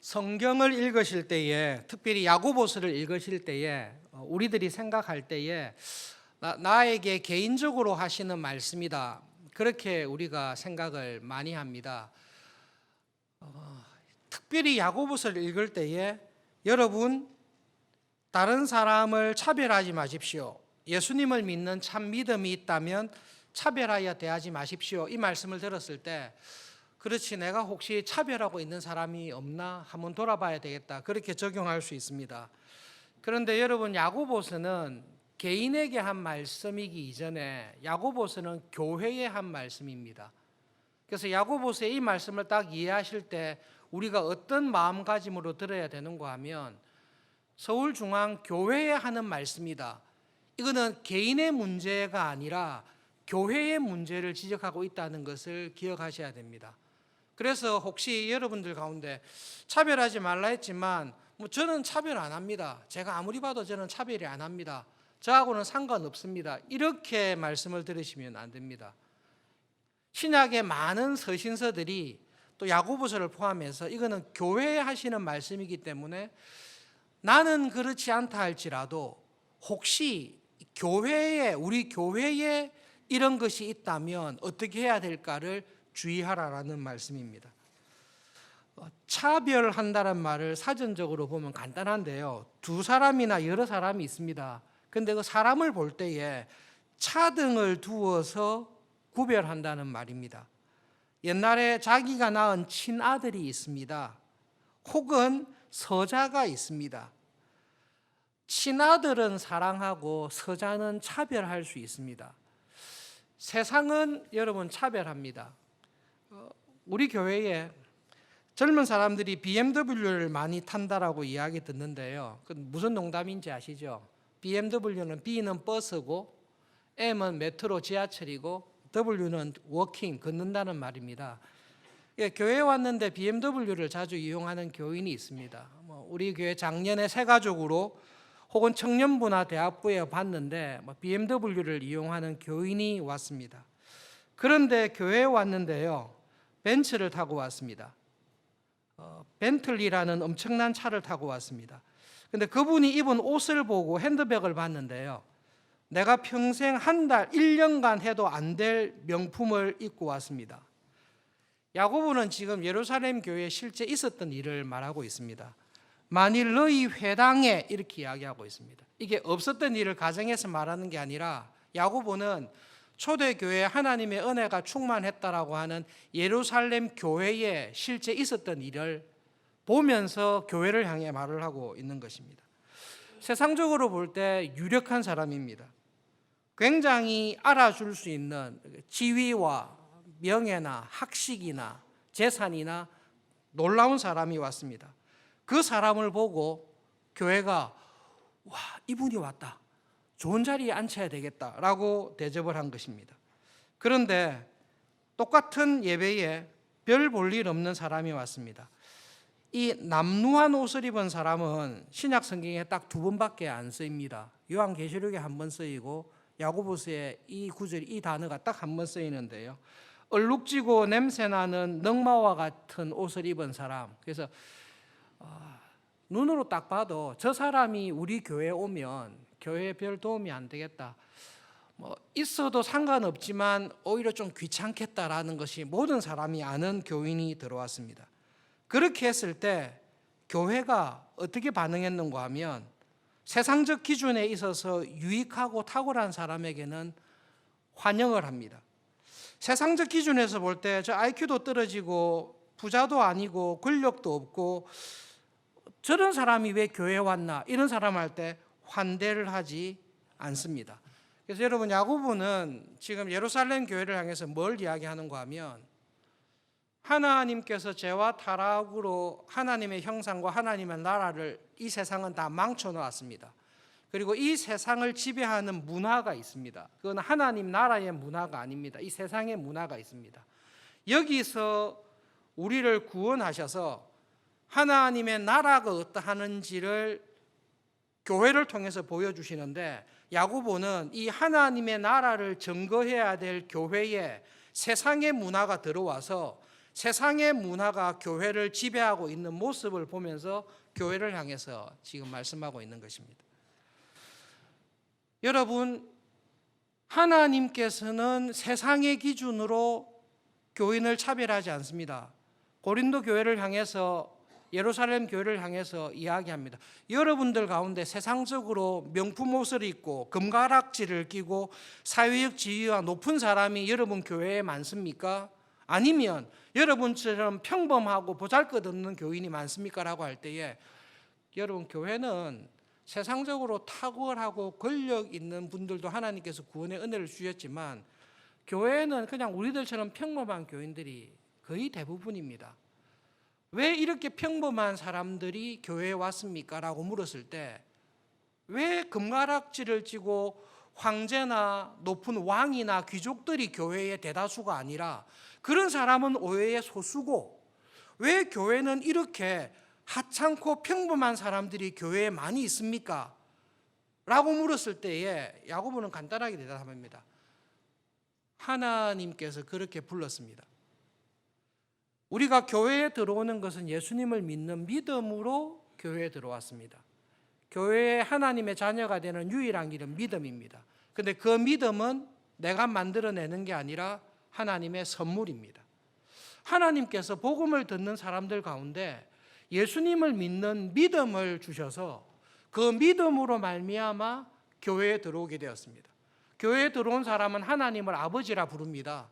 성경을 읽으실 때에, 특별히 야고보서를 읽으실 때에 우리들이 생각할 때에 나에게 개인적으로 하시는 말씀이다, 그렇게 우리가 생각을 많이 합니다. 특별히 야고보서를 읽을 때에 여러분, 다른 사람을 차별하지 마십시오. 예수님을 믿는 참 믿음이 있다면 차별하여 대하지 마십시오. 이 말씀을 들었을 때, 그렇지, 내가 혹시 차별하고 있는 사람이 없나 한번 돌아봐야 되겠다, 그렇게 적용할 수 있습니다. 그런데 여러분, 야고보서는 개인에게 한 말씀이기 이전에 야고보서는 교회에 한 말씀입니다. 그래서 야고보서의 이 말씀을 딱 이해하실 때 우리가 어떤 마음가짐으로 들어야 되는가 하면, 서울중앙교회에 하는 말씀이다. 이거는 개인의 문제가 아니라 교회의 문제를 지적하고 있다는 것을 기억하셔야 됩니다. 그래서 혹시 여러분들 가운데 차별하지 말라 했지만 저는 차별 안 합니다, 제가 아무리 봐도 저는 차별이 안 합니다, 저하고는 상관없습니다, 이렇게 말씀을 들으시면 안 됩니다. 신약의 많은 서신서들이 또 야고보서를 포함해서 이거는 교회에 하시는 말씀이기 때문에 나는 그렇지 않다 할지라도 혹시 교회에, 우리 교회에 이런 것이 있다면 어떻게 해야 될까를 주의하라라는 말씀입니다. 차별한다는 말을 사전적으로 보면 간단한데요, 두 사람이나 여러 사람이 있습니다. 근데 그 사람을 볼 때에 차등을 두어서 구별한다는 말입니다. 옛날에 자기가 낳은 친아들이 있습니다. 혹은 서자가 있습니다. 친아들은 사랑하고 서자는 차별할 수 있습니다. 세상은 여러분 차별합니다. 우리 교회에 젊은 사람들이 BMW를 많이 탄다라고 이야기 듣는데요, 그 무슨 농담인지 아시죠? BMW는 B는 버스고 M은 메트로 지하철이고 W는 워킹, 걷는다는 말입니다. 교회에 왔는데 BMW를 자주 이용하는 교인이 있습니다. 우리 교회 작년에 새 가족으로 혹은 청년부나 대학부에 봤는데 BMW를 이용하는 교인이 왔습니다. 그런데 교회에 왔는데요, 벤츠를 타고 왔습니다. 벤틀리라는 엄청난 차를 타고 왔습니다. 그런데 그분이 입은 옷을 보고 핸드백을 봤는데요, 내가 평생 한 달, 1년간 해도 안 될 명품을 입고 왔습니다. 야고보는 지금 예루살렘 교회에 실제 있었던 일을 말하고 있습니다. 만일 너희 회당에, 이렇게 이야기하고 있습니다. 이게 없었던 일을 가정해서 말하는 게 아니라 야고보는 초대교회에 하나님의 은혜가 충만했다라고 하는 예루살렘 교회에 실제 있었던 일을 보면서 교회를 향해 말을 하고 있는 것입니다. 세상적으로 볼 때 유력한 사람입니다. 굉장히 알아줄 수 있는 지위와 명예나 학식이나 재산이나 놀라운 사람이 왔습니다. 그 사람을 보고 교회가 와, 이분이 왔다, 좋은 자리에 앉혀야 되겠다라고 대접을 한 것입니다. 그런데 똑같은 예배에 별 볼 일 없는 사람이 왔습니다. 이 남루한 옷을 입은 사람은 신약 성경에 딱 두 번밖에 안 쓰입니다. 요한계시록에 한 번 쓰이고 야고보서에 이 구절, 이 단어가 딱 한 번 쓰이는데요, 얼룩지고 냄새나는 넝마와 같은 옷을 입은 사람. 그래서 눈으로 딱 봐도 저 사람이 우리 교회에 오면 교회에 별 도움이 안 되겠다, 있어도 상관없지만 오히려 좀 귀찮겠다라는 것이 모든 사람이 아는 교인이 들어왔습니다. 그렇게 했을 때 교회가 어떻게 반응했는가 하면, 세상적 기준에 있어서 유익하고 탁월한 사람에게는 환영을 합니다. 세상적 기준에서 볼 때 저 IQ도 떨어지고 부자도 아니고 권력도 없고 저런 사람이 왜 교회에 왔나, 이런 사람 할 때 환대를 하지 않습니다. 그래서 여러분, 야고보는 지금 예루살렘 교회를 향해서 뭘 이야기하는가 하면, 하나님께서 죄와 타락으로 하나님의 형상과 하나님의 나라를, 이 세상은 다 망쳐 놓았습니다. 그리고 이 세상을 지배하는 문화가 있습니다. 그건 하나님 나라의 문화가 아닙니다. 이 세상의 문화가 있습니다. 여기서 우리를 구원하셔서 하나님의 나라가 어떠하는지를 교회를 통해서 보여주시는데, 야고보는 이 하나님의 나라를 증거해야 될 교회에 세상의 문화가 들어와서 세상의 문화가 교회를 지배하고 있는 모습을 보면서 교회를 향해서 지금 말씀하고 있는 것입니다. 여러분, 하나님께서는 세상의 기준으로 교인을 차별하지 않습니다. 고린도 교회를 향해서, 예루살렘 교회를 향해서 이야기합니다. 여러분들 가운데 세상적으로 명품 옷을 입고 금가락지를 끼고 사회적 지위가 높은 사람이 여러분 교회에 많습니까? 아니면 여러분처럼 평범하고 보잘것없는 교인이 많습니까? 라고 할 때에 여러분, 교회는 세상적으로 탁월하고 권력 있는 분들도 하나님께서 구원의 은혜를 주셨지만 교회는 그냥 우리들처럼 평범한 교인들이 거의 대부분입니다. 왜 이렇게 평범한 사람들이 교회에 왔습니까? 라고 물었을 때 왜 금가락지를 쥐고 황제나 높은 왕이나 귀족들이 교회의 대다수가 아니라 그런 사람은 오해의 소수고 왜 교회는 이렇게 하찮고 평범한 사람들이 교회에 많이 있습니까? 라고 물었을 때에 야고보는 간단하게 대답합니다. 하나님께서 그렇게 불렀습니다. 우리가 교회에 들어오는 것은 예수님을 믿는 믿음으로 교회에 들어왔습니다. 교회에 하나님의 자녀가 되는 유일한 길은 믿음입니다. 그런데 그 믿음은 내가 만들어내는 게 아니라 하나님의 선물입니다. 하나님께서 복음을 듣는 사람들 가운데 예수님을 믿는 믿음을 주셔서 그 믿음으로 말미암아 교회에 들어오게 되었습니다. 교회에 들어온 사람은 하나님을 아버지라 부릅니다.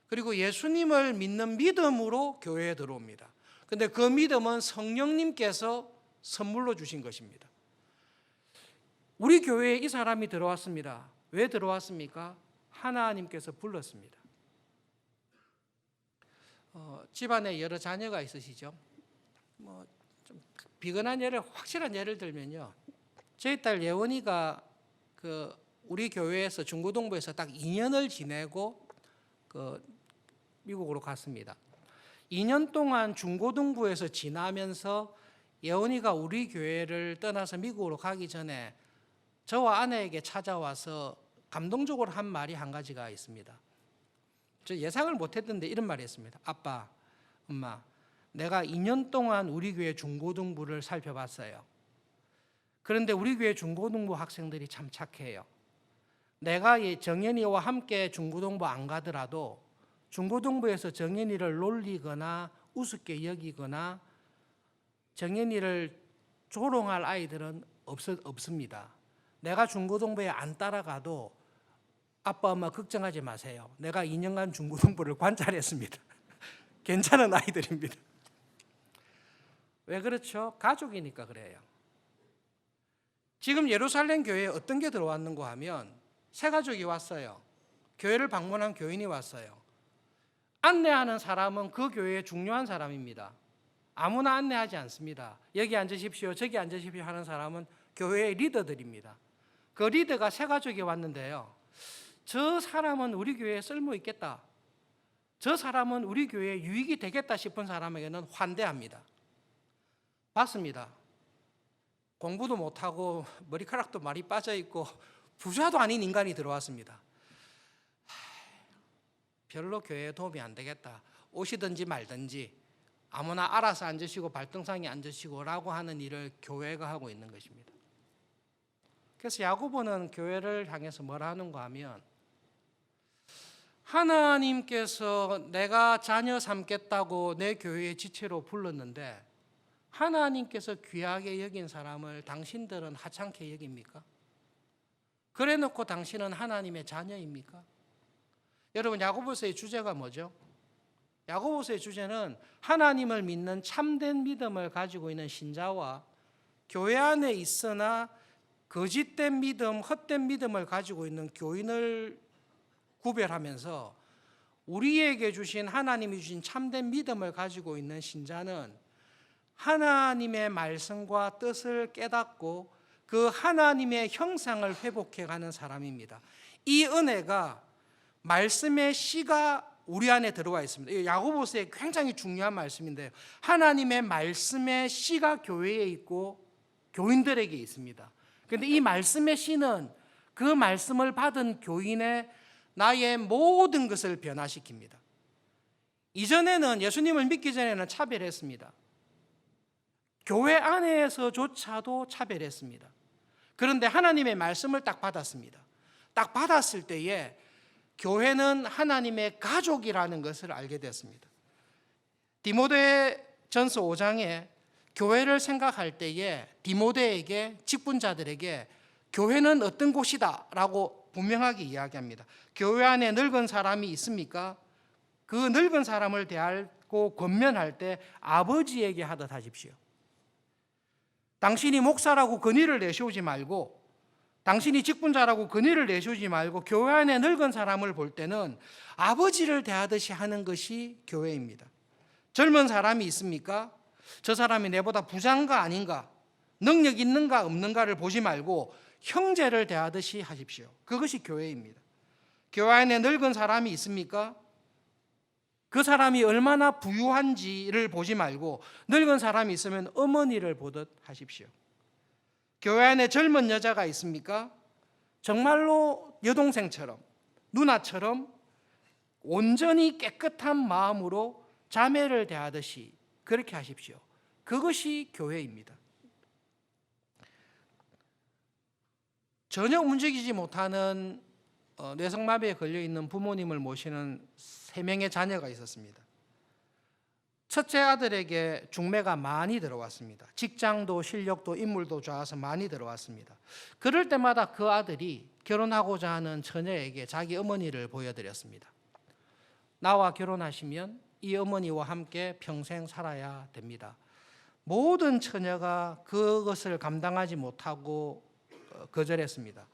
그리고 예수님을 믿는 믿음으로 교회에 들어옵니다. 그런데 그 믿음은 성령님께서 선물로 주신 것입니다. 우리 교회에 이 사람이 들어왔습니다. 왜 들어왔습니까? 하나님께서 불렀습니다. 집안에 여러 자녀가 있으시죠? 좀 비근한 예를, 확실한 예를 들면요, 저희 딸 예원이가 우리 교회에서 중고등부에서 딱 2년을 지내고 미국으로 갔습니다. 2년 동안 중고등부에서 지나면서 예원이가 우리 교회를 떠나서 미국으로 가기 전에 저와 아내에게 찾아와서 감동적으로 한 말이 한 가지가 있습니다. 저 예상을 못했던데 이런 말이 있습니다. 아빠, 엄마, 내가 2년 동안 우리 교회 중고등부를 살펴봤어요. 그런데 우리 교회 중고등부 학생들이 참 착해요. 내가 정연이와 함께 중고등부 안 가더라도 중고등부에서 정연이를 놀리거나 우습게 여기거나 정연이를 조롱할 아이들은 없습니다. 내가 중고등부에 안 따라가도 아빠 엄마 걱정하지 마세요. 내가 2년간 중고등부를 관찰했습니다. 괜찮은 아이들입니다. 왜 그렇죠? 가족이니까 그래요. 지금 예루살렘 교회에 어떤 게 들어왔는가 하면 새 가족이 왔어요. 교회를 방문한 교인이 왔어요. 안내하는 사람은 그 교회의 중요한 사람입니다. 아무나 안내하지 않습니다. 여기 앉으십시오, 저기 앉으십시오 하는 사람은 교회의 리더들입니다. 그 리더가 새 가족이 왔는데요, 저 사람은 우리 교회에 쓸모 있겠다, 저 사람은 우리 교회에 유익이 되겠다 싶은 사람에게는 환대합니다. 봤습니다. 공부도 못하고 머리카락도 많이 빠져있고 부자도 아닌 인간이 들어왔습니다. 별로 교회에 도움이 안 되겠다, 오시든지 말든지 아무나 알아서 앉으시고 발등상에 앉으시고 라고 하는 일을 교회가 하고 있는 것입니다. 그래서 야고보는 교회를 향해서 뭐라 하는가 하면, 하나님께서 내가 자녀 삼겠다고 내 교회의 지체로 불렀는데 하나님께서 귀하게 여긴 사람을 당신들은 하찮게 여깁니까? 그래 놓고 당신은 하나님의 자녀입니까? 여러분, 야고보서의 주제가 뭐죠? 야고보서의 주제는 하나님을 믿는 참된 믿음을 가지고 있는 신자와 교회 안에 있으나 거짓된 믿음, 헛된 믿음을 가지고 있는 교인을 구별하면서 우리에게 주신, 하나님이 주신 참된 믿음을 가지고 있는 신자는 하나님의 말씀과 뜻을 깨닫고 그 하나님의 형상을 회복해가는 사람입니다. 이 은혜가, 말씀의 씨가 우리 안에 들어와 있습니다. 야고보서의 굉장히 중요한 말씀인데요, 하나님의 말씀의 씨가 교회에 있고 교인들에게 있습니다. 그런데 이 말씀의 씨는 그 말씀을 받은 교인의 나의 모든 것을 변화시킵니다. 이전에는 예수님을 믿기 전에는 차별했습니다. 교회 안에서조차도 차별했습니다. 그런데 하나님의 말씀을 딱 받았습니다. 딱 받았을 때에 교회는 하나님의 가족이라는 것을 알게 됐습니다. 디모데전서 5장에 교회를 생각할 때에 디모데에게 직분자들에게 교회는 어떤 곳이다 라고 분명하게 이야기합니다. 교회 안에 늙은 사람이 있습니까? 그 늙은 사람을 대하고 권면할 때 아버지에게 하듯 하십시오. 당신이 목사라고 건의를 내세우지 말고, 당신이 직분자라고 건의를 내세우지 말고 교회 안에 늙은 사람을 볼 때는 아버지를 대하듯이 하는 것이 교회입니다. 젊은 사람이 있습니까? 저 사람이 내보다 부자인가 아닌가, 능력 있는가 없는가를 보지 말고 형제를 대하듯이 하십시오. 그것이 교회입니다. 교회 안에 늙은 사람이 있습니까? 그 사람이 얼마나 부유한지를 보지 말고 늙은 사람이 있으면 어머니를 보듯 하십시오. 교회 안에 젊은 여자가 있습니까? 정말로 여동생처럼, 누나처럼 온전히 깨끗한 마음으로 자매를 대하듯이 그렇게 하십시오. 그것이 교회입니다. 전혀 움직이지 못하는 뇌성마비에 걸려있는 부모님을 모시는 3명의 자녀가 있었습니다. 첫째 아들에게 중매가 많이 들어왔습니다. 직장도 실력도 인물도 좋아서 많이 들어왔습니다. 그럴 때마다 그 아들이 결혼하고자 하는 처녀에게 자기 어머니를 보여드렸습니다. 나와 결혼하시면 이 어머니와 함께 평생 살아야 됩니다. 모든 처녀가 그것을 감당하지 못하고 거절했습니다.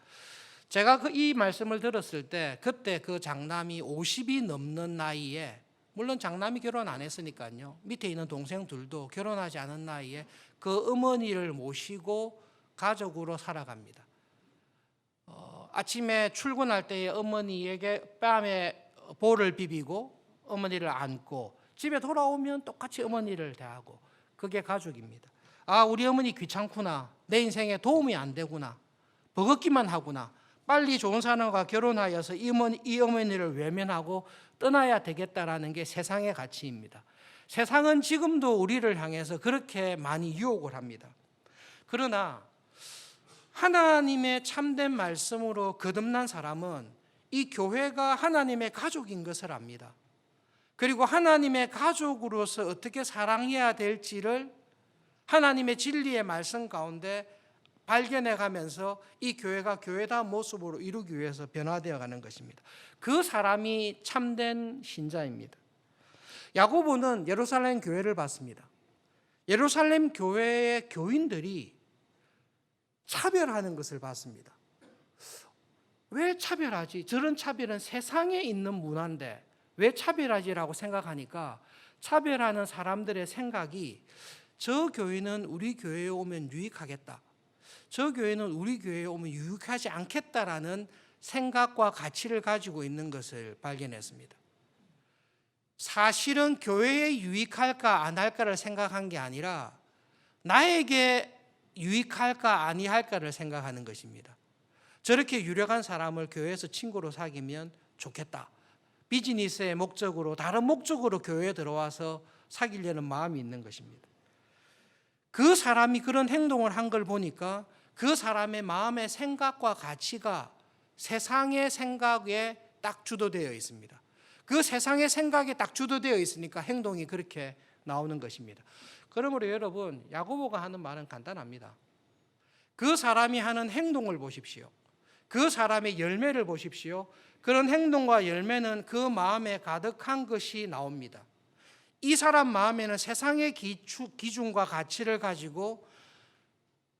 제가 이 말씀을 들었을 때 그때 그 장남이 50이 넘는 나이에, 물론 장남이 결혼 안 했으니까요, 밑에 있는 동생들도 결혼하지 않은 나이에 그 어머니를 모시고 가족으로 살아갑니다. 아침에 출근할 때에 어머니에게 뺨에 볼을 비비고 어머니를 안고 집에 돌아오면 똑같이 어머니를 대하고, 그게 가족입니다. 아, 우리 어머니 귀찮구나, 내 인생에 도움이 안 되구나, 버겁기만 하구나, 빨리 좋은 사람과 결혼하여서 이 어머니를 외면하고 떠나야 되겠다라는 게 세상의 가치입니다. 세상은 지금도 우리를 향해서 그렇게 많이 유혹을 합니다. 그러나 하나님의 참된 말씀으로 거듭난 사람은 이 교회가 하나님의 가족인 것을 압니다. 그리고 하나님의 가족으로서 어떻게 사랑해야 될지를 하나님의 진리의 말씀 가운데 발견해 가면서 이 교회가 교회다운 모습으로 이루기 위해서 변화되어 가는 것입니다. 그 사람이 참된 신자입니다. 야고보는 예루살렘 교회를 봤습니다. 예루살렘 교회의 교인들이 차별하는 것을 봤습니다. 왜 차별하지? 저런 차별은 세상에 있는 문화인데 왜 차별하지라고 생각하니까, 차별하는 사람들의 생각이 저 교회는 우리 교회에 오면 유익하겠다, 저 교회는 우리 교회에 오면 유익하지 않겠다라는 생각과 가치를 가지고 있는 것을 발견했습니다. 사실은 교회에 유익할까 안 할까를 생각한 게 아니라 나에게 유익할까 아니할까를 생각하는 것입니다. 저렇게 유력한 사람을 교회에서 친구로 사귀면 좋겠다, 비즈니스의 목적으로, 다른 목적으로 교회에 들어와서 사귀려는 마음이 있는 것입니다. 그 사람이 그런 행동을 한 걸 보니까 그 사람의 마음의 생각과 가치가 세상의 생각에 딱 주도되어 있습니다. 그 세상의 생각에 딱 주도되어 있으니까 행동이 그렇게 나오는 것입니다. 그러므로 여러분, 야고보가 하는 말은 간단합니다. 그 사람이 하는 행동을 보십시오. 그 사람의 열매를 보십시오. 그런 행동과 열매는 그 마음에 가득한 것이 나옵니다. 이 사람 마음에는 세상의 기준과 가치를 가지고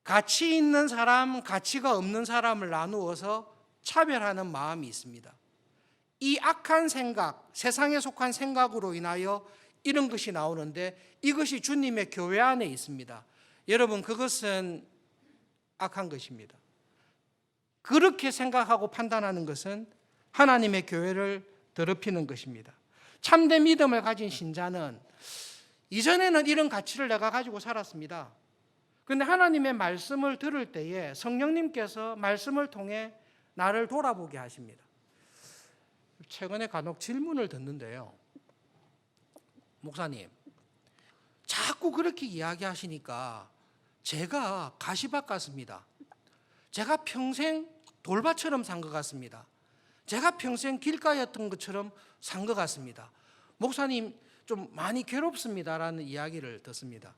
가치 있는 사람, 가치가 없는 사람을 나누어서 차별하는 마음이 있습니다. 이 악한 생각, 세상에 속한 생각으로 인하여 이런 것이 나오는데, 이것이 주님의 교회 안에 있습니다. 여러분, 그것은 악한 것입니다. 그렇게 생각하고 판단하는 것은 하나님의 교회를 더럽히는 것입니다. 참된 믿음을 가진 신자는 이전에는 이런 가치를 내가 가지고 살았습니다. 그런데 하나님의 말씀을 들을 때에 성령님께서 말씀을 통해 나를 돌아보게 하십니다. 최근에 간혹 질문을 듣는데요, 목사님, 자꾸 그렇게 이야기하시니까 제가 가시밭 같습니다. 제가 평생 돌밭처럼 산 것 같습니다. 제가 평생 길가였던 것처럼 산 것 같습니다. 목사님 좀 많이 괴롭습니다라는 이야기를 듣습니다.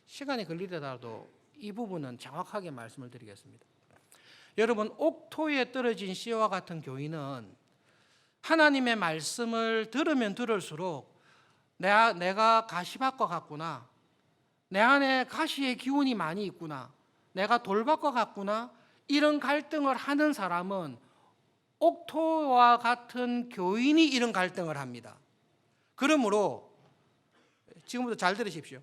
시간이 걸리더라도 이 부분은 정확하게 말씀을 드리겠습니다. 여러분, 옥토에 떨어진 씨와 같은 교인은 하나님의 말씀을 들으면 들을수록 내가 가시밭과 같구나, 내 안에 가시의 기운이 많이 있구나, 내가 돌밭과 같구나, 이런 갈등을 하는 사람은 옥토와 같은 교인이 이런 갈등을 합니다. 그러므로 지금부터 잘 들으십시오.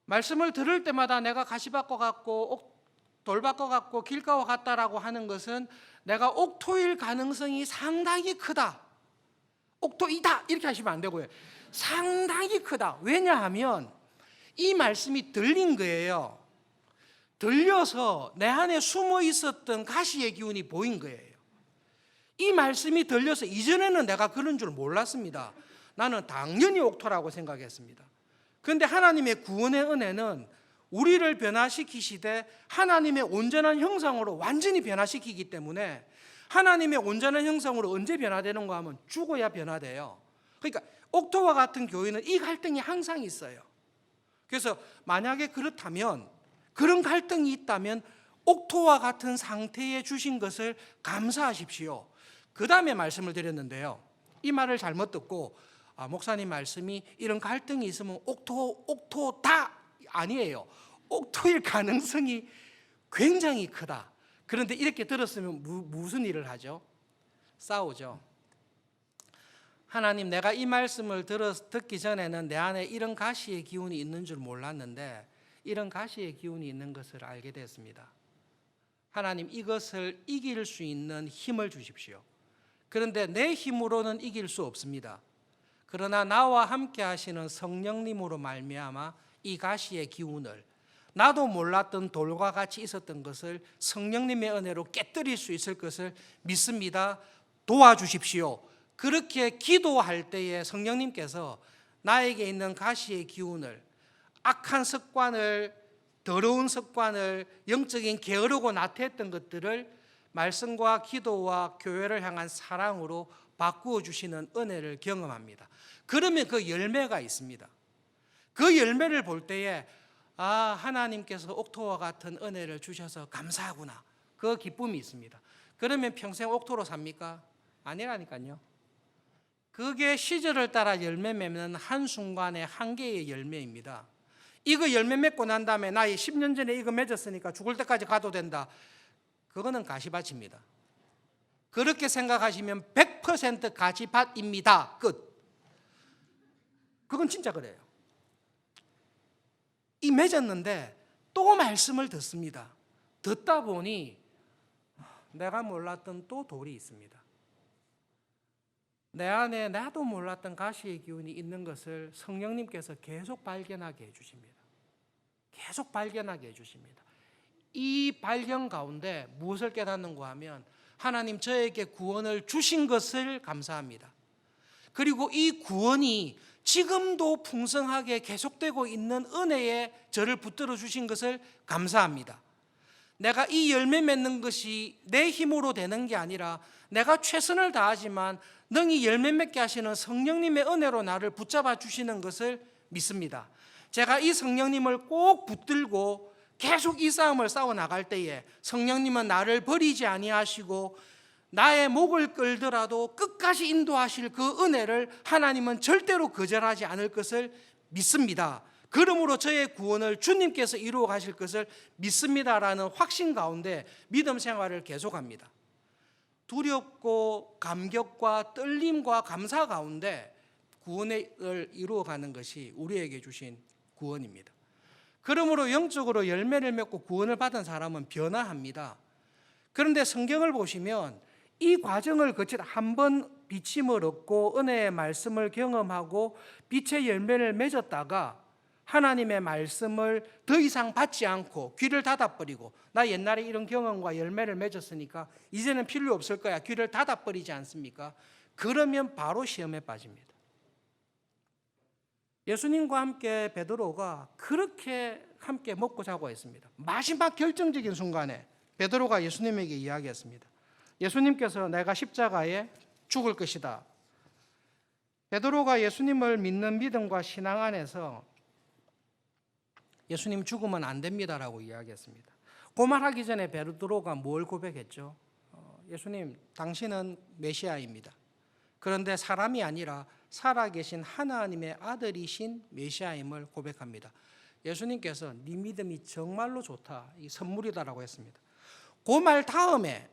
말씀을 들을 때마다 내가 가시밭과 같고 돌밭과 같고 길가와 같다라고 하는 것은 내가 옥토일 가능성이 상당히 크다, 옥토이다, 이렇게 하시면 안 되고요. 상당히 크다. 왜냐하면 이 말씀이 들린 거예요. 들려서 내 안에 숨어 있었던 가시의 기운이 보인 거예요. 이 말씀이 들려서 이전에는 내가 그런 줄 몰랐습니다. 나는 당연히 옥토라고 생각했습니다. 그런데 하나님의 구원의 은혜는 우리를 변화시키시되 하나님의 온전한 형상으로 완전히 변화시키기 때문에, 하나님의 온전한 형상으로 언제 변화되는가 하면 죽어야 변화돼요. 그러니까 옥토와 같은 교회는 이 갈등이 항상 있어요. 그래서 만약에 그렇다면, 그런 갈등이 있다면 옥토와 같은 상태에 주신 것을 감사하십시오. 그 다음에 말씀을 드렸는데요, 이 말을 잘못 듣고 목사님 말씀이 이런 갈등이 있으면 옥토다 아니에요. 옥토일 가능성이 굉장히 크다. 그런데 이렇게 들었으면 무슨 일을 하죠? 싸우죠. 하나님, 내가 이 말씀을 듣기 전에는 내 안에 이런 가시의 기운이 있는 줄 몰랐는데 이런 가시의 기운이 있는 것을 알게 됐습니다. 하나님, 이것을 이길 수 있는 힘을 주십시오. 그런데 내 힘으로는 이길 수 없습니다. 그러나 나와 함께 하시는 성령님으로 말미암아 이 가시의 기운을, 나도 몰랐던 돌과 같이 있었던 것을 성령님의 은혜로 깨뜨릴 수 있을 것을 믿습니다. 도와주십시오. 그렇게 기도할 때에 성령님께서 나에게 있는 가시의 기운을, 악한 습관을, 더러운 습관을, 영적인 게으르고 나태했던 것들을 말씀과 기도와 교회를 향한 사랑으로 바꾸어 주시는 은혜를 경험합니다. 그러면 그 열매가 있습니다. 그 열매를 볼 때에 하나님께서 옥토와 같은 은혜를 주셔서 감사하구나, 그 기쁨이 있습니다. 그러면 평생 옥토로 삽니까? 아니라니까요. 그게 시절을 따라 열매 맺는 한순간의 한 개의 열매입니다. 이거 열매 맺고 난 다음에 나 10년 전에 이거 맺었으니까 죽을 때까지 가도 된다, 그거는 가시밭입니다. 그렇게 생각하시면 100% 가시밭입니다. 끝. 그건 진짜 그래요. 이 맺었는데 또 말씀을 듣습니다. 듣다 보니 내가 몰랐던 또 돌이 있습니다. 내 안에 나도 몰랐던 가시의 기운이 있는 것을 성령님께서 계속 발견하게 해주십니다. 계속 발견하게 해주십니다. 이 발견 가운데 무엇을 깨닫는가 하면, 하나님 저에게 구원을 주신 것을 감사합니다. 그리고 이 구원이 지금도 풍성하게 계속되고 있는 은혜에 저를 붙들어 주신 것을 감사합니다. 내가 이 열매 맺는 것이 내 힘으로 되는 게 아니라 내가 최선을 다하지만 능히 열매 맺게 하시는 성령님의 은혜로 나를 붙잡아 주시는 것을 믿습니다. 제가 이 성령님을 꼭 붙들고 계속 이 싸움을 싸워 나갈 때에 성령님은 나를 버리지 아니하시고 나의 목을 끌더라도 끝까지 인도하실 그 은혜를 하나님은 절대로 거절하지 않을 것을 믿습니다. 그러므로 저의 구원을 주님께서 이루어 가실 것을 믿습니다라는 확신 가운데 믿음 생활을 계속합니다. 두렵고 감격과 떨림과 감사 가운데 구원을 이루어가는 것이 우리에게 주신 구원입니다. 그러므로 영적으로 열매를 맺고 구원을 받은 사람은 변화합니다. 그런데 성경을 보시면 이 과정을 거치다 한 번 비침을 얻고 은혜의 말씀을 경험하고 빛의 열매를 맺었다가 하나님의 말씀을 더 이상 받지 않고 귀를 닫아버리고, 나 옛날에 이런 경험과 열매를 맺었으니까 이제는 필요 없을 거야, 귀를 닫아버리지 않습니까? 그러면 바로 시험에 빠집니다. 예수님과 함께 베드로가 그렇게 함께 먹고 자고 했습니다. 마지막 결정적인 순간에 베드로가 예수님에게 이야기했습니다. 예수님께서 내가 십자가에 죽을 것이다. 베드로가 예수님을 믿는 믿음과 신앙 안에서 예수님 죽으면 안 됩니다라고 이야기했습니다. 그 말하기 전에 베드로가 뭘 고백했죠? 예수님, 당신은 메시아입니다. 그런데 사람이 아니라 살아계신 하나님의 아들이신 메시아임을 고백합니다. 예수님께서 네 믿음이 정말로 좋다, 이 선물이다라고 했습니다. 그 말 다음에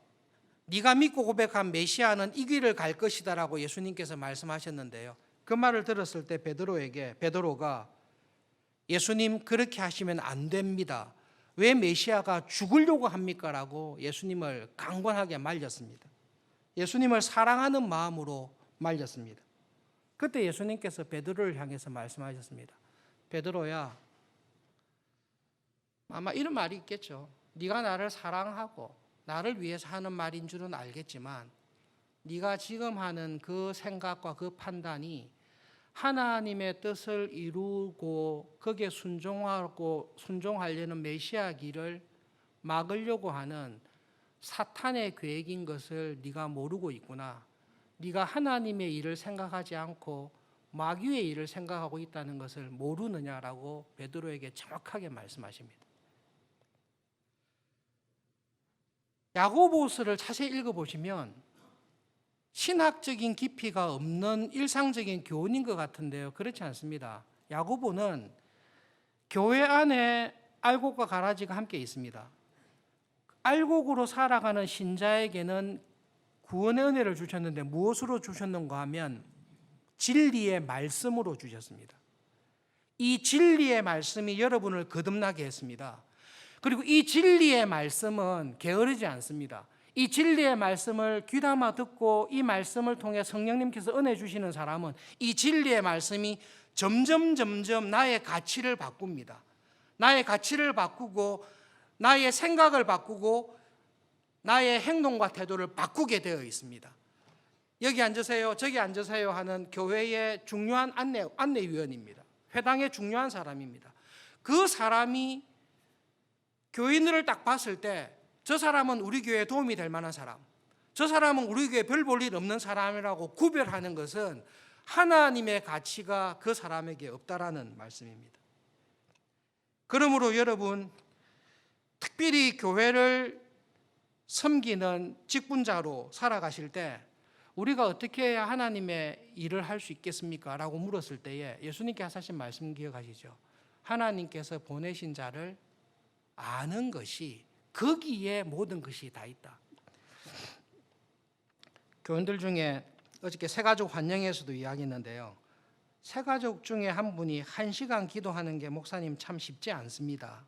네가 믿고 고백한 메시아는 이 길을 갈 것이다라고 예수님께서 말씀하셨는데요. 그 말을 들었을 때 베드로가 예수님 그렇게 하시면 안 됩니다. 왜 메시아가 죽으려고 합니까? 라고 예수님을 강권하게 말렸습니다. 예수님을 사랑하는 마음으로 말렸습니다. 그때 예수님께서 베드로를 향해서 말씀하셨습니다. 베드로야, 아마 이런 말이 있겠죠. 네가 나를 사랑하고 나를 위해서 하는 말인 줄은 알겠지만 네가 지금 하는 그 생각과 그 판단이 하나님의 뜻을 이루고 거기에 순종하려는 메시아 길을 막으려고 하는 사탄의 계획인 것을 네가 모르고 있구나. 네가 하나님의 일을 생각하지 않고 마귀의 일을 생각하고 있다는 것을 모르느냐라고 베드로에게 정확하게 말씀하십니다. 야고보서를 자세히 읽어보시면 신학적인 깊이가 없는 일상적인 교훈인 것 같은데요. 그렇지 않습니다. 야고보는 교회 안에 알곡과 가라지가 함께 있습니다. 알곡으로 살아가는 신자에게는 구원의 은혜를 주셨는데 무엇으로 주셨는가 하면 진리의 말씀으로 주셨습니다. 이 진리의 말씀이 여러분을 거듭나게 했습니다. 그리고 이 진리의 말씀은 게으르지 않습니다. 이 진리의 말씀을 귀담아 듣고 이 말씀을 통해 성령님께서 은혜 주시는 사람은 이 진리의 말씀이 점점 나의 가치를 바꿉니다. 나의 가치를 바꾸고 나의 생각을 바꾸고 나의 행동과 태도를 바꾸게 되어 있습니다. 여기 앉으세요, 저기 앉으세요 하는 교회의 중요한 안내위원입니다. 회당의 중요한 사람입니다. 그 사람이 교인들을 딱 봤을 때 저 사람은 우리 교회에 도움이 될 만한 사람, 저 사람은 우리 교회에 별 볼 일 없는 사람이라고 구별하는 것은 하나님의 가치가 그 사람에게 없다라는 말씀입니다. 그러므로 여러분, 특별히 교회를 섬기는 직분자로 살아가실 때 우리가 어떻게 해야 하나님의 일을 할 수 있겠습니까? 라고 물었을 때에 예수님께서 하신 말씀 기억하시죠? 하나님께서 보내신 자를 아는 것이, 거기에 모든 것이 다 있다. 교인들 중에 어저께 새가족 환영회에서도 이야기했는데요. 새가족 중에 한 분이 1시간 기도하는 게 목사님 참 쉽지 않습니다.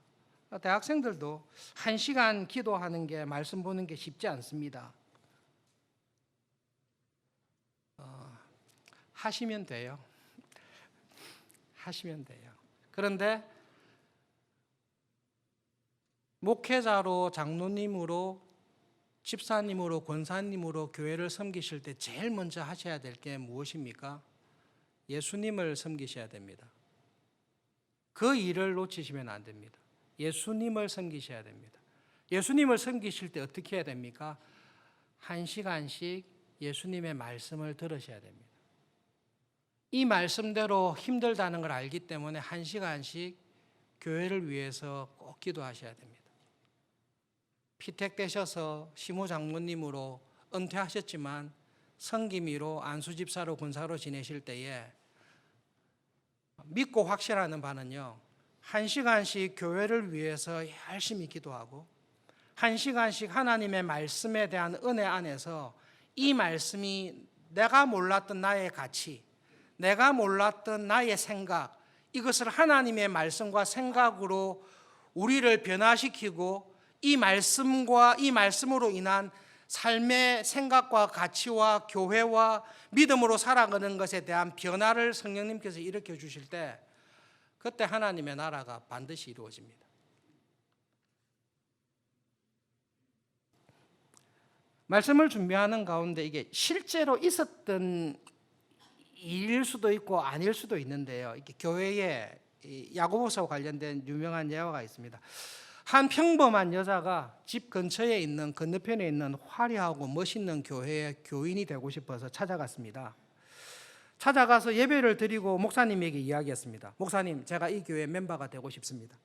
대학생들도 1시간 기도하는 게, 말씀 보는 게 쉽지 않습니다. 하시면 돼요. 하시면 돼요. 그런데 목회자로, 장로님으로, 집사님으로, 권사님으로 교회를 섬기실 때 제일 먼저 하셔야 될 게 무엇입니까? 예수님을 섬기셔야 됩니다. 그 일을 놓치시면 안 됩니다. 예수님을 섬기셔야 됩니다. 예수님을 섬기실 때 어떻게 해야 됩니까? 1시간씩 예수님의 말씀을 들으셔야 됩니다. 이 말씀대로 힘들다는 걸 알기 때문에 1시간씩 교회를 위해서 꼭 기도하셔야 됩니다. 피택되셔서 시무장로님으로 은퇴하셨지만 성김이로 안수집사로 권사로 지내실 때에 믿고 확실하는 바는요, 1시간씩 교회를 위해서 열심히 기도하고 1시간씩 하나님의 말씀에 대한 은혜 안에서 이 말씀이 내가 몰랐던 나의 가치, 내가 몰랐던 나의 생각, 이것을 하나님의 말씀과 생각으로 우리를 변화시키고 이 말씀과 이 말씀으로 인한 삶의 생각과 가치와 교회와 믿음으로 살아가는 것에 대한 변화를 성령님께서 일으켜 주실 때 그때 하나님의 나라가 반드시 이루어집니다. 말씀을 준비하는 가운데 이게 실제로 있었던 일 수도 있고 아닐 수도 있는데요. 이렇게 교회에 야고보서 관련된 유명한 예화가 있습니다. 한 평범한 여자가 집 근처에 있는 건너편에 있는 화려하고 멋있는 교회의 교인이 되고 싶어서 찾아갔습니다. 찾아가서 예배를 드리고 목사님에게 이야기했습니다. 목사님, 제가 이 교회 멤버가 되고 싶습니다.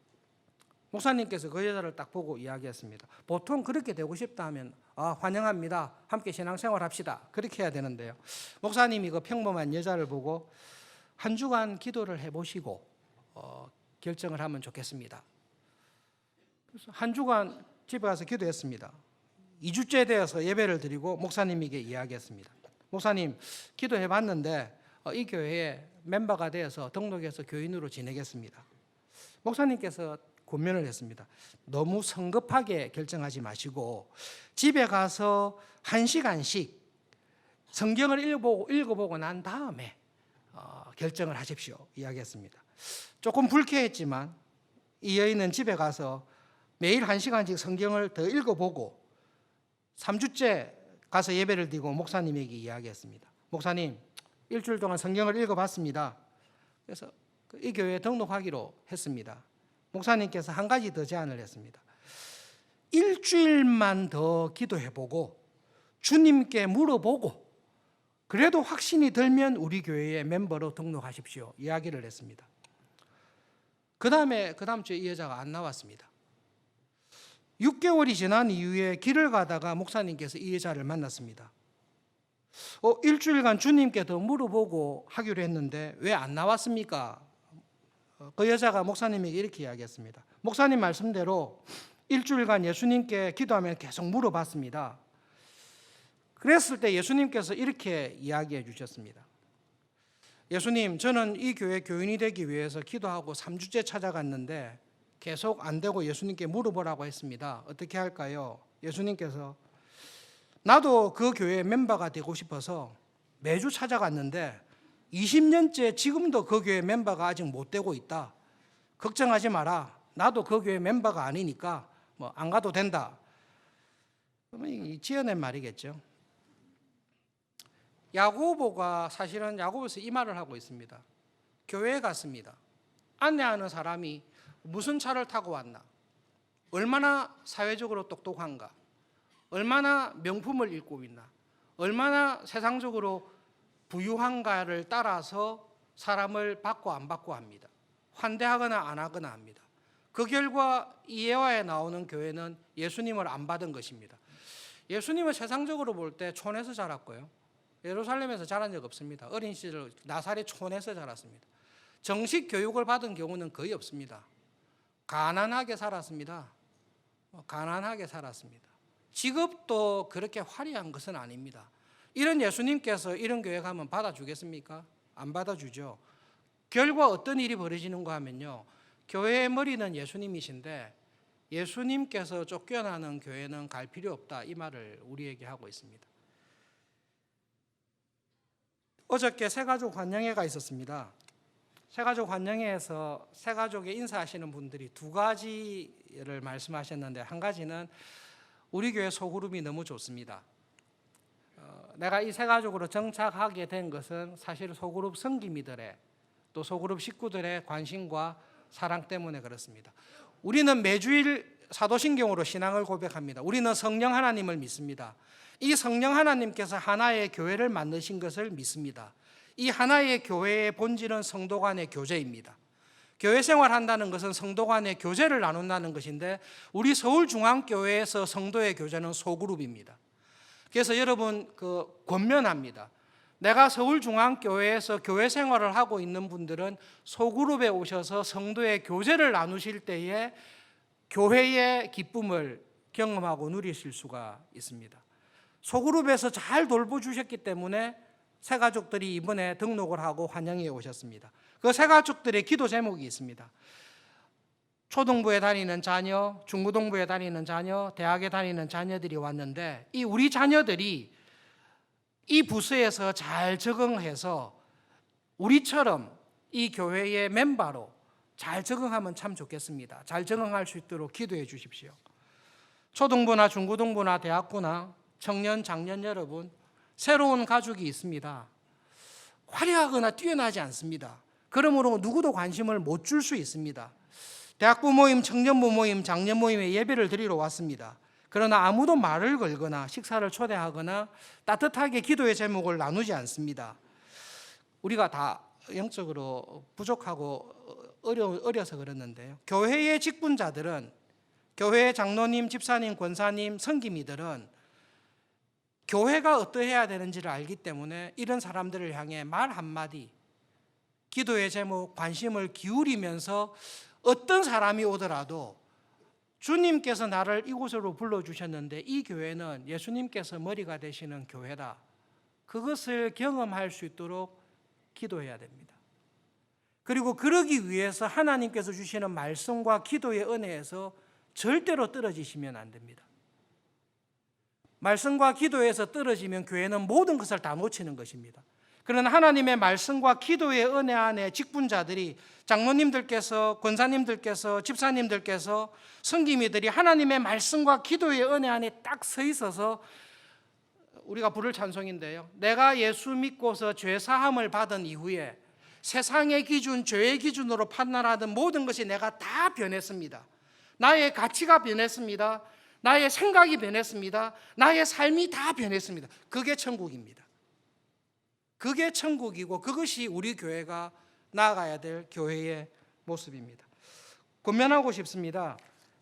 목사님께서 그 여자를 딱 보고 이야기했습니다. 보통 그렇게 되고 싶다 하면 환영합니다. 함께 신앙생활 합시다. 그렇게 해야 되는데요. 목사님이 그 평범한 여자를 보고 한 주간 기도를 해보시고 결정을 하면 좋겠습니다. 그래서 한 주간 집에 가서 기도했습니다. 2주째 되어서 예배를 드리고 목사님에게 이야기했습니다. 목사님, 기도해봤는데 이 교회에 멤버가 되어서 등록해서 교인으로 지내겠습니다. 목사님께서 권면을 했습니다. 너무 성급하게 결정하지 마시고 집에 가서 1시간씩 성경을 읽어보고 난 다음에 결정을 하십시오. 이야기했습니다. 조금 불쾌했지만 이 여인은 집에 가서 매일 1시간씩 성경을 더 읽어보고 3주째 가서 예배를 드리고 목사님에게 이야기했습니다. 목사님, 일주일 동안 성경을 읽어봤습니다. 그래서 이 교회에 등록하기로 했습니다. 목사님께서 한 가지 더 제안을 했습니다. 일주일만 더 기도해보고 주님께 물어보고 그래도 확신이 들면 우리 교회의 멤버로 등록하십시오. 이야기를 했습니다. 그 다음 주에 이 여자가 안 나왔습니다. 6개월이 지난 이후에 길을 가다가 목사님께서 이 여자를 만났습니다. 일주일간 주님께 더 물어보고 하기로 했는데 왜 안 나왔습니까? 그 여자가 목사님에게 이렇게 이야기했습니다. 목사님 말씀대로 일주일간 예수님께 기도하며 계속 물어봤습니다. 그랬을 때 예수님께서 이렇게 이야기해 주셨습니다. 예수님, 저는 이 교회 교인이 되기 위해서 기도하고 3주째 찾아갔는데 계속 안 되고 예수님께 물어보라고 했습니다. 어떻게 할까요? 예수님께서 나도 그 교회 멤버가 되고 싶어서 매주 찾아갔는데 20년째 지금도 그 교회 멤버가 아직 못 되고 있다. 걱정하지 마라. 나도 그 교회 멤버가 아니니까 안 가도 된다. 그러면 지어낸 말이겠죠. 야고보가 사실은 야고보에서 이 말을 하고 있습니다. 교회에 갔습니다. 안내하는 사람이 무슨 차를 타고 왔나? 얼마나 사회적으로 똑똑한가? 얼마나 명품을 입고 있나? 얼마나 세상적으로 부유한가를 따라서 사람을 받고 안 받고 합니다. 환대하거나 안 하거나 합니다. 그 결과 이 예화에 나오는 교회는 예수님을 안 받은 것입니다. 예수님을 세상적으로 볼 때 촌에서 자랐고요. 예루살렘에서 자란 적 없습니다. 어린 시절 나사렛 촌에서 자랐습니다. 정식 교육을 받은 경우는 거의 없습니다. 가난하게 살았습니다. 가난하게 살았습니다. 직업도 그렇게 화려한 것은 아닙니다. 이런 예수님께서 이런 교회 가면 받아주겠습니까? 안 받아주죠. 결과 어떤 일이 벌어지는가 하면요, 교회의 머리는 예수님이신데 예수님께서 쫓겨나는 교회는 갈 필요 없다, 이 말을 우리에게 하고 있습니다. 어저께 새가족 환영회가 있었습니다. 새가족 환영회에서 새가족에 인사하시는 분들이 두 가지를 말씀하셨는데, 한 가지는 우리 교회 소그룹이 너무 좋습니다. 내가 이 새가족으로 정착하게 된 것은 사실 소그룹 성기미들의 또 소그룹 식구들의 관심과 사랑 때문에 그렇습니다. 우리는 매주일 사도신경으로 신앙을 고백합니다. 우리는 성령 하나님을 믿습니다. 이 성령 하나님께서 하나의 교회를 만드신 것을 믿습니다. 이 하나의 교회의 본질은 성도 간의 교제입니다. 교회 생활한다는 것은 성도 간의 교제를 나눈다는 것인데, 우리 서울중앙교회에서 성도의 교제는 소그룹입니다. 그래서 여러분 권면합니다. 내가 서울중앙교회에서 교회 생활을 하고 있는 분들은 소그룹에 오셔서 성도의 교제를 나누실 때에 교회의 기쁨을 경험하고 누리실 수가 있습니다. 소그룹에서 잘 돌보주셨기 때문에 새가족들이 이번에 등록을 하고 환영회에 오셨습니다. 그 새가족들의 기도 제목이 있습니다. 초등부에 다니는 자녀, 중고등부에 다니는 자녀, 대학에 다니는 자녀들이 왔는데, 이 우리 자녀들이 이 부서에서 잘 적응해서 우리처럼 이 교회의 멤버로 잘 적응하면 참 좋겠습니다. 잘 적응할 수 있도록 기도해 주십시오. 초등부나 중고등부나 대학부나 청년, 장년 여러분, 새로운 가족이 있습니다. 화려하거나 뛰어나지 않습니다. 그러므로 누구도 관심을 못 줄 수 있습니다. 대학부 모임, 청년부 모임, 장년 모임에 예배를 드리러 왔습니다. 그러나 아무도 말을 걸거나 식사를 초대하거나 따뜻하게 기도의 제목을 나누지 않습니다. 우리가 다 영적으로 부족하고 어려서 그랬는데요. 교회의 직분자들은, 교회의 장로님, 집사님, 권사님, 성김이들은 교회가 어떠해야 되는지를 알기 때문에 이런 사람들을 향해 말 한마디, 기도의 제목, 관심을 기울이면서 어떤 사람이 오더라도 주님께서 나를 이곳으로 불러주셨는데 이 교회는 예수님께서 머리가 되시는 교회다, 그것을 경험할 수 있도록 기도해야 됩니다. 그리고 그러기 위해서 하나님께서 주시는 말씀과 기도의 은혜에서 절대로 떨어지시면 안 됩니다. 말씀과 기도에서 떨어지면 교회는 모든 것을 다 놓치는 것입니다. 그러나 하나님의 말씀과 기도의 은혜 안에 직분자들이, 장로님들께서, 권사님들께서, 집사님들께서, 성김이들이 하나님의 말씀과 기도의 은혜 안에 딱 서 있어서, 우리가 부를 찬송인데요, 내가 예수 믿고서 죄 사함을 받은 이후에 세상의 기준, 죄의 기준으로 판단하던 모든 것이 내가 다 변했습니다. 나의 가치가 변했습니다. 나의 생각이 변했습니다. 나의 삶이 다 변했습니다. 그게 천국입니다. 그게 천국이고 그것이 우리 교회가 나아가야 될 교회의 모습입니다. 권면하고 싶습니다.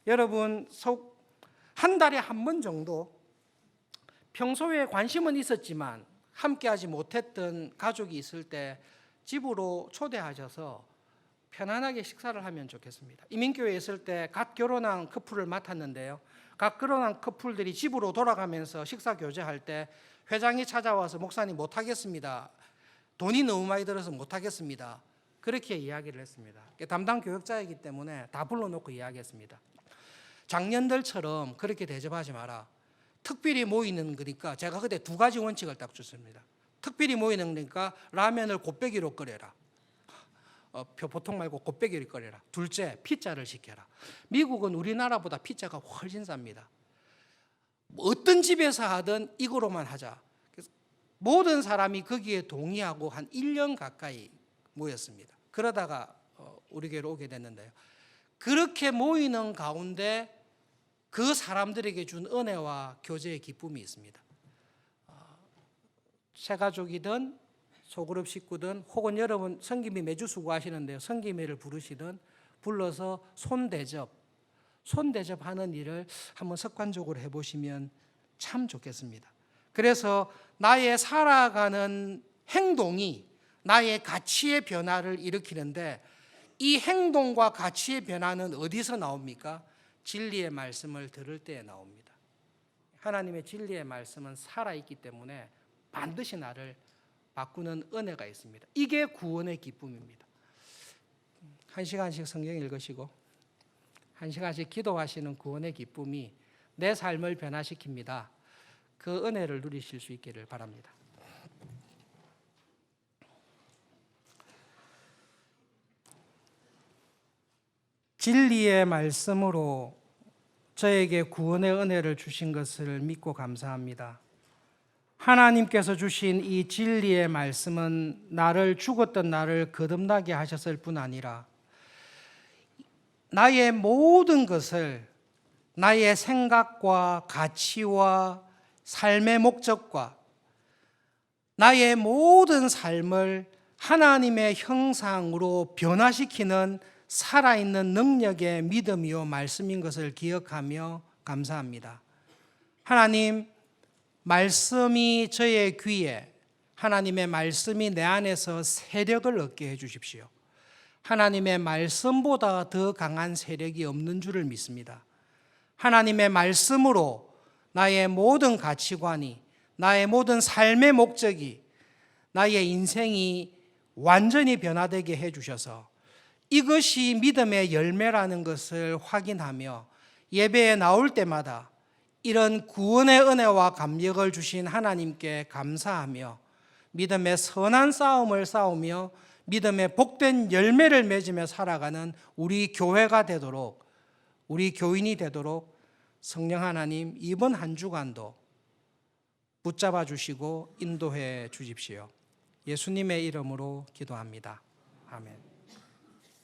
여러분, 한 달에 한 번 정도 평소에 관심은 있었지만 함께하지 못했던 가족이 있을 때 집으로 초대하셔서 편안하게 식사를 하면 좋겠습니다. 이민교회에 있을 때 갓 결혼한 커플을 맡았는데요, 갓 결혼한 커플들이 집으로 돌아가면서 식사 교제할 때 회장이 찾아와서 목사님 못하겠습니다, 돈이 너무 많이 들어서 못하겠습니다, 그렇게 이야기를 했습니다. 담당 교역자이기 때문에 다 불러놓고 이야기했습니다. 작년들처럼 그렇게 대접하지 마라. 특별히 모이는 거니까 제가 그때 두 가지 원칙을 딱 줬습니다. 특별히 모이는 거니까 라면을 곱빼기로 끓여라. 보통 말고 곱빼기를 끓여라. 둘째, 피자를 시켜라. 미국은 우리나라보다 피자가 훨씬 쌉니다. 어떤 집에서 하든 이거로만 하자. 그래서 모든 사람이 거기에 동의하고 한 1년 가까이 모였습니다. 그러다가 우리 교회로 오게 됐는데요, 그렇게 모이는 가운데 그 사람들에게 준 은혜와 교제의 기쁨이 있습니다. 새가족이든 소그룹 식구든 혹은 여러분 성김이 매주 수고하시는데요, 성김이를 부르시든 불러서 손대접하는 일을 한번 습관적으로 해보시면 참 좋겠습니다. 그래서 나의 살아가는 행동이 나의 가치의 변화를 일으키는데, 이 행동과 가치의 변화는 어디서 나옵니까? 진리의 말씀을 들을 때에 나옵니다. 하나님의 진리의 말씀은 살아있기 때문에 반드시 나를 바꾸는 은혜가 있습니다. 이게 구원의 기쁨입니다. 한 시간씩 성경 읽으시고 한 시간씩 기도하시는 구원의 기쁨이 내 삶을 변화시킵니다. 그 은혜를 누리실 수 있기를 바랍니다. 진리의 말씀으로 저에게 구원의 은혜를 주신 것을 믿고 감사합니다. 하나님께서 주신 이 진리의 말씀은 죽었던 나를 거듭나게 하셨을 뿐 아니라 나의 모든 것을, 나의 생각과 가치와 삶의 목적과 나의 모든 삶을 하나님의 형상으로 변화시키는 살아있는 능력의 믿음이요 말씀인 것을 기억하며 감사합니다. 하나님, 말씀이 저의 귀에, 하나님의 말씀이 내 안에서 세력을 얻게 해주십시오. 하나님의 말씀보다 더 강한 세력이 없는 줄을 믿습니다. 하나님의 말씀으로 나의 모든 가치관이, 나의 모든 삶의 목적이, 나의 인생이 완전히 변화되게 해주셔서 이것이 믿음의 열매라는 것을 확인하며 예배에 나올 때마다 이런 구원의 은혜와 감격을 주신 하나님께 감사하며 믿음의 선한 싸움을 싸우며 믿음의 복된 열매를 맺으며 살아가는 우리 교회가 되도록, 우리 교인이 되도록 성령 하나님 이번 한 주간도 붙잡아 주시고 인도해 주십시오. 예수님의 이름으로 기도합니다. 아멘.